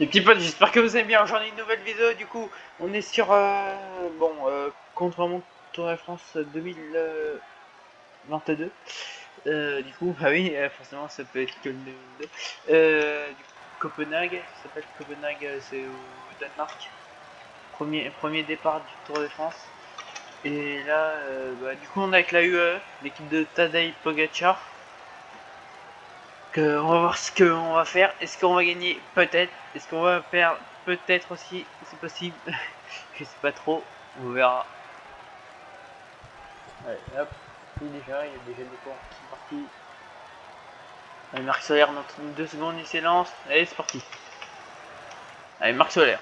Les petits potes, j'espère que vous aimez bien. J'en ai une nouvelle vidéo. Du coup, on est sur contre Tour de France 2022. Du coup, bah oui, forcément, ça peut être que le 2022. Du coup, Copenhague, ça s'appelle Copenhague, c'est au Danemark. Premier départ du Tour de France. Et là, du coup, on est avec la UAE, l'équipe de Tadej Pogacar. On va voir ce qu'on va faire. Est-ce qu'on va gagner? Peut-être. Est-ce qu'on va perdre? Peut-être aussi. C'est possible. Je sais pas trop. On verra. Allez, hop. Il y a déjà des courants qui sont partis. Allez, Marc Solaire dans 2 secondes, il s'élance. Allez, c'est parti. Allez, Marc Solaire.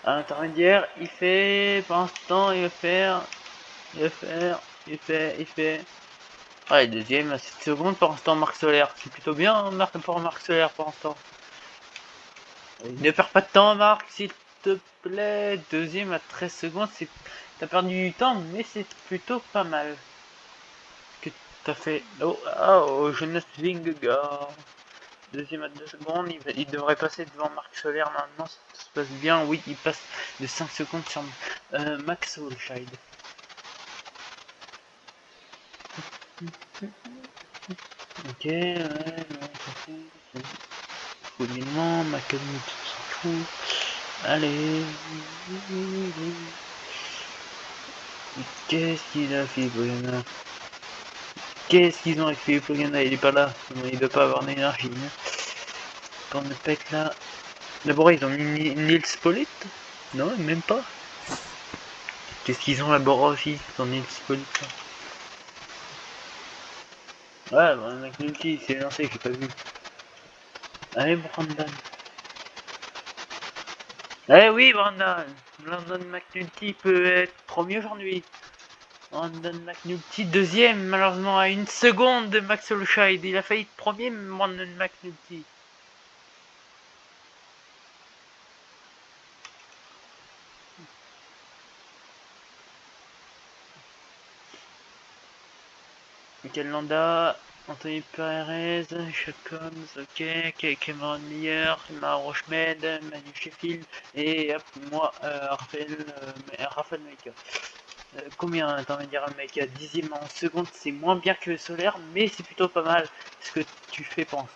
À l'intermédiaire, il fait. Pour l'instant, il va faire. Il va faire. Il fait. Allez, deuxième à 7 secondes pour l'instant, Marc Solaire. C'est plutôt bien, hein, pour Marc Solaire pour l'instant. Ne perds pas de temps, Marc, s'il te plaît. Deuxième à 13 secondes, t'as perdu du temps, mais c'est plutôt pas mal. Que t'as fait. Oh, Jonas Vingegaard. Deuxième à 2 secondes, il devrait passer devant Marc Solaire maintenant, ça se passe bien. Oui, il passe de 5 secondes sur Max Wolscheid. Ok, ouais, non, c'est Fouillement, Macamut s'en fout. Allez. Qu'est-ce qu'il a fait, Boyana? Qu'est-ce qu'ils ont avec Philippe Logana? Il est pas là. Il doit pas avoir d'énergie. Hein. Pour ne pas être là. D'abord, ils ont mis Nils Polit? Non, même pas. Qu'est-ce qu'ils ont là-bas aussi dans Nils Polit? Ouais, bah, McNulty s'est lancé, j'ai pas vu. Allez, Brandon. Eh oui, Brandon. Brandon McNulty peut être premier aujourd'hui. Brandon McNulty, deuxième, malheureusement, à 1 seconde de Max Olscheid. Il a failli être premier, Brandon McNulty. Michael Landa, Anthony Perez, Chacoms, ok, Cameron Meyer, Mara Rochmed, Manu Sheffield, et hop, moi, Raphaël Maïka. Combien d'intermédiaires Maïka? Dixième en seconde, c'est moins bien que Solaire, mais c'est plutôt pas mal ce que tu fais penser.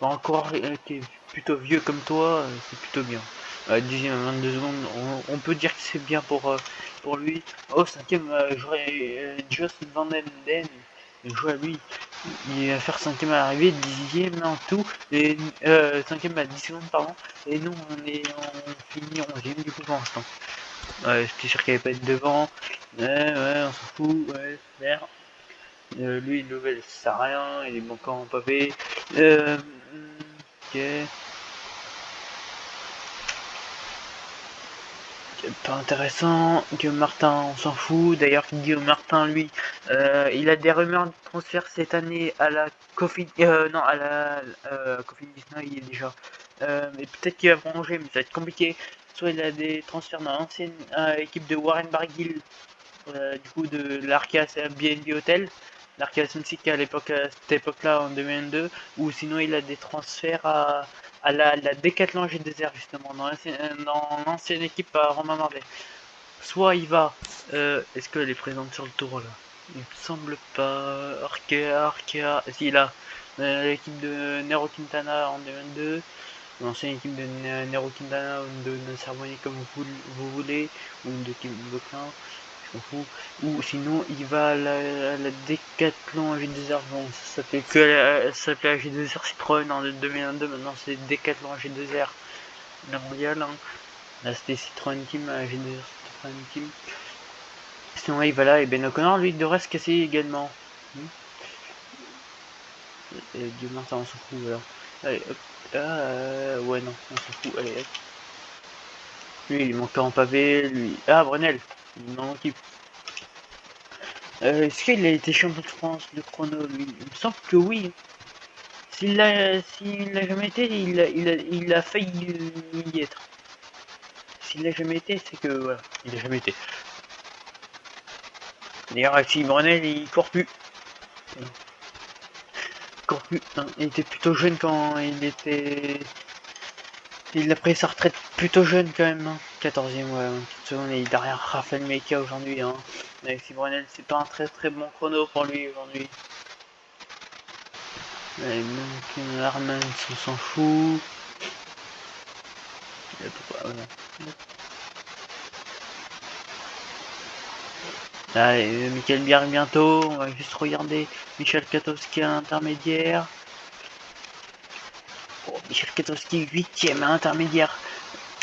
Bon, encore qui est plutôt vieux comme toi, c'est plutôt bien. Dixième à 22 secondes, on peut dire que c'est bien pour lui. Oh, cinquième, j'aurais Jost Van Den. Jouer à lui. Il va faire cinquième à l'arrivée, dixième en tout, et cinquième à 10 secondes, pardon. Et nous, on finit 11ème du coup pour l'instant. Ouais, j'étais sûr qu'il allait pas être devant. Ouais, on s'en fout, ouais, merde. Lui, une nouvelle, ça sert à rien, il est manquant en pavé. Ok. Pas intéressant. Guillaume Martin, on s'en fout. D'ailleurs, Guillaume Martin, lui, il a des rumeurs de transfert cette année à la Coffee. Non, à la Coffee Disney, il est déjà. Mais peut-être qu'il va prolonger, mais ça va être compliqué. Soit il a des transferts dans l'ancienne équipe de Warren Barguil, du coup de l'Arca BNB Hotel, l'Arca Sunsic à cette époque-là en 2022, ou sinon il a des transferts à la Decathlon G2R justement dans l'ancienne équipe à Romain Marvet. Soit il va, est-ce qu'elle est présente sur le tour là? Il me semble pas. Arkea, si là, l'équipe de Nero Quintana en 2022, l'ancienne équipe de Nero Quintana ou de Charbonnier comme vous voulez, ou de Kim Boclin, je m'en fous. Ou sinon il va à la Decathlon G2R, bon ça s'appelait que ça s'appelait G2R Citroën en 2022, maintenant c'est Decathlon G2R, la mondiale, hein. Là c'était Citroën Team, G2R Citroën Team. Sinon il va là, et Ben O'Connor lui il devrait se casser également. Et Dieu Martin on s'en fout, voilà. Allez hop, ouais non, on s'en fout, allez hop. Lui il manque en pavé, lui. Ah Brunel, il m'en équipe. Est-ce qu'il a été champion de France de chrono lui? Il me semble que oui. S'il l'a jamais été, il a failli y être. S'il l'a jamais été, c'est que voilà, il a jamais été. D'ailleurs, Alexis Brunel, il court plus. encore plus, il était plutôt jeune quand il était... Il a pris sa retraite plutôt jeune quand même, hein. 14ème, ouais, une petite seconde, et derrière Raphaël Meka aujourd'hui, hein. Alexis Brunel, c'est pas un très bon chrono pour lui aujourd'hui. Allez, donc Armand, on s'en fout. Allez, Michael Bier bientôt, on va juste regarder Michel Katowski à l'intermédiaire. Oh, Michel Katowski 8ème à l'intermédiaire.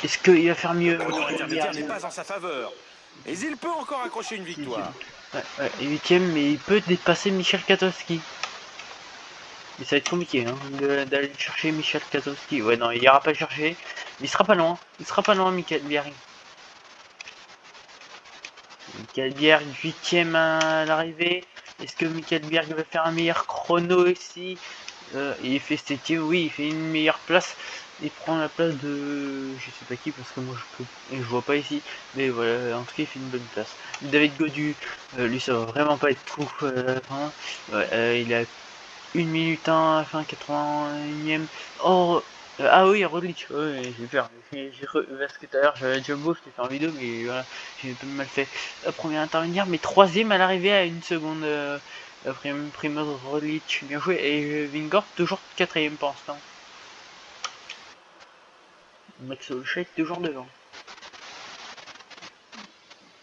Est-ce qu'il va faire mieux? Le intermédiaire n'est pas en sa faveur. Mais il peut encore accrocher une victoire. Ouais, 8ème, mais il peut dépasser Michel Katowski. Mais ça va être compliqué hein, d'aller chercher Michel Katowski. Ouais, non, il ira pas le chercher. Mais il sera pas loin. Il sera pas loin, Michael Bier. Michael Bier, 8ème à l'arrivée. Est-ce que Michael Bier va faire un meilleur chrono ici? Il fait 7ème, oui, il fait une meilleure place. Il prend la place de... je sais pas qui, parce que moi je vois pas ici. Mais voilà, en tout cas il fait une bonne place. David Godu, lui ça va vraiment pas être tout à la fin. Ouais, il a 1 minute 1 à la fin, 81ème. Oh, ah oui, Roglic, ouais, j'ai peur. Parce que tout à l'heure j'avais Jumbo, je t'ai fait en vidéo, mais voilà, j'ai un peu mal fait. Premier intermédiaire, mais 3ème à l'arrivée à 1 seconde. Primoz Roglic, bien joué. Et Vingort, toujours 4ème pour l'instant. Max Olchek, toujours devant.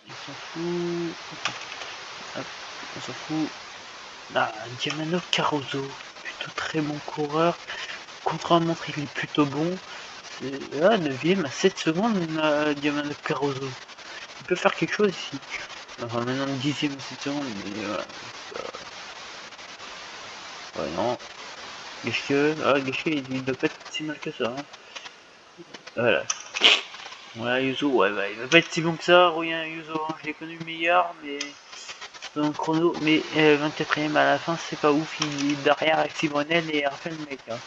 On s'en fout. Hop, on s'en fout. Ah, Diamano Caruso, plutôt très bon coureur. Contre un montre, il est plutôt bon. Là, 9ème à 7 secondes, Diamano Caruso. Il peut faire quelque chose ici. Enfin, maintenant 10ème à 7 secondes, mais voilà. Ouais, non. Geschke, il doit pas être si mal que ça. Hein. Voilà. Ouais, Yuzo, ouais, bah, il va pas être si bon que ça, Royan Yuzo, hein, je l'ai connu meilleur, mais dans le chrono, mais 24ème à la fin, c'est pas ouf, il est derrière Alexis Brunel et Raphaël Meka.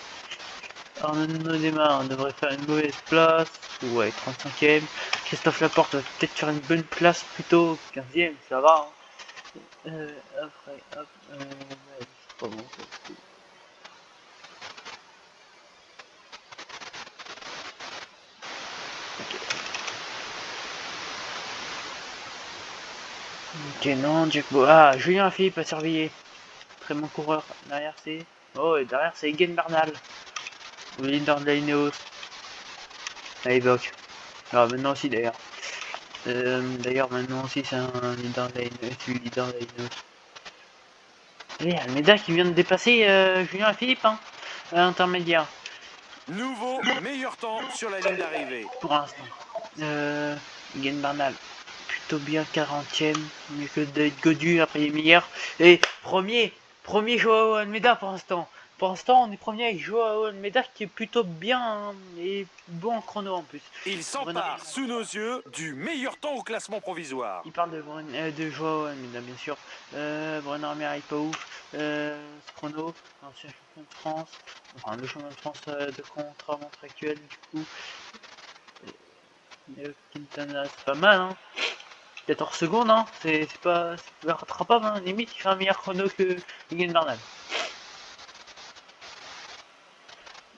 Arnaud Démarre devrait faire une mauvaise place, ouais, 35ème. Christophe Laporte va peut-être faire une bonne place plutôt, 15ème, ça va. Hein. Après, hop, ouais, c'est pas bon ça. Ok, non, Jack Bo. Ah, Julien Philippe a surveillé. Très bon coureur. Derrière c'est. Oh, et derrière c'est Egan Bernal. Le leader de la Ineos. À l'époque. Alors maintenant aussi d'ailleurs. D'ailleurs maintenant aussi c'est un leader de la Ineos. C'est le leader de la Ineos. Et Almeida qui vient de dépasser Julien Philippe hein, à l'intermédiaire. Nouveau meilleur temps sur la ligne d'arrivée. Pour l'instant. Egan Bernal. Plutôt bien 40ème. Mieux que David Godu après les meilleurs. Et premier Joao Almeida pour l'instant. Pour l'instant, on est premier avec Joao Almeida qui est plutôt bien hein, et bon en chrono en plus. Il s'empare sous nos yeux du meilleur temps au classement provisoire. Il parle de Joao Almeida bien sûr. Bruno Armia pas ouf. Ce chrono, ancien champion de France. Enfin, le champion de France de contre-montre actuel du coup. Quintana, c'est pas mal hein. 14 secondes, hein, c'est pas rattrapable, hein. Limite il fait un meilleur chrono que Egan Bernal.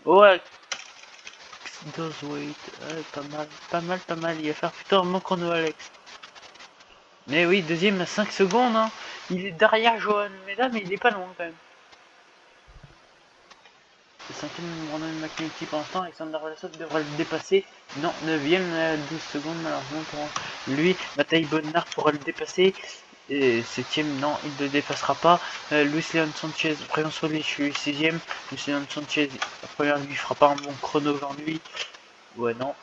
Ouais, does wait, pas mal, il va faire plutôt un bon chrono Alex. Mais oui, deuxième à 5 secondes, hein. Il est derrière Johan Meda, mais il est pas loin quand même. Le cinquième Brandon McNulty pour l'instant, Alexander Vlasov devrait le dépasser. Non, 9ème à 12 secondes malheureusement pour lui. Mathieu Bonnard pourra le dépasser. Et 7ème, non, il ne le dépassera pas. Luis Leon Sanchez, prénom sur lui, je suis 6ème. Luis Leon Sanchez, la première, lui, fera pas un bon chrono aujourd'hui. Ouais, non.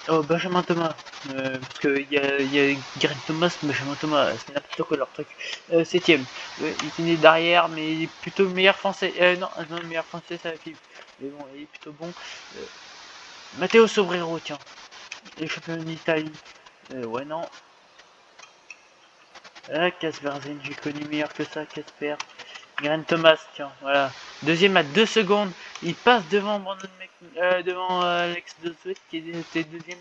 Benjamin Thomas, parce que il y a Garen Thomas, Benjamin Thomas, c'est n'importe quoi leur truc. 7ème, il finit derrière, mais il est plutôt meilleur français. Non, le meilleur français, ça Philippe. Mais bon, il est plutôt bon. Matteo Sobrero, tiens, les champions d'Italie. Ouais, non. Casper Zen, j'ai connu meilleur que ça, Casper. Garen Thomas, tiens, voilà. Deuxième à 2 secondes, il passe devant devant Alex Doswet qui était deuxième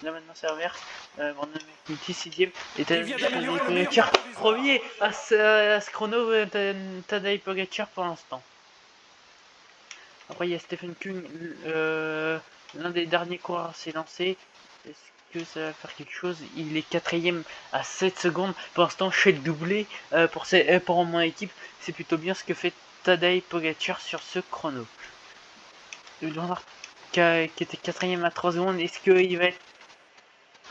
là maintenant c'est inverse. Brandon McNulty 6ème et Il vient d'améliorer le meilleur Pogacar provisoire. premier à ce chrono. Tadej Pogacar pour l'instant. Après il y a Stephen Kung, l'un des derniers coureurs s'est lancé. Est-ce que ça va faire quelque chose? Il est 4ème à 7 secondes. Pour l'instant, chez le doublé pour mon équipe, c'est plutôt bien ce que fait Tadej Pogacar sur ce chrono. Le Bernard qui était 4ème à 3 secondes, est-ce qu'il va être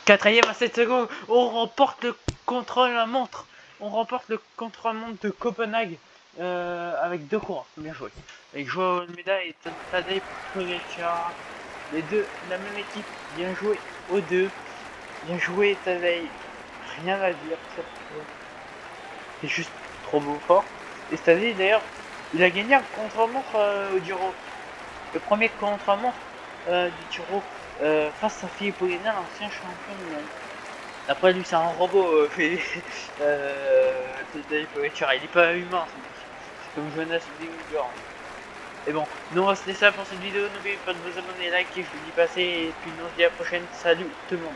4ème à 7 secondes? On remporte le contre-la-montre. On remporte le contre-la-montre de Copenhague avec 2 coureurs. Bien joué. Avec Joao Almeida et Tadej Pogacar. Les deux, la même équipe. Bien joué aux deux. Bien joué Tadej. Rien à dire. C'est juste trop beau fort. Et cette année d'ailleurs, il a gagné un contre-la-montre au Giro. Le premier contre-la-montre du Giro face à Philippe Ogana, l'ancien champion du monde. Après lui c'est un robot, Tadej Pogacar, il est pas humain, c'est comme Jonas Vingegaard. Et bon, nous on va se laisser là pour cette vidéo, n'oubliez pas de vous abonner, like, et je vous dis passer, et puis nous on se dit à la prochaine, salut tout le monde.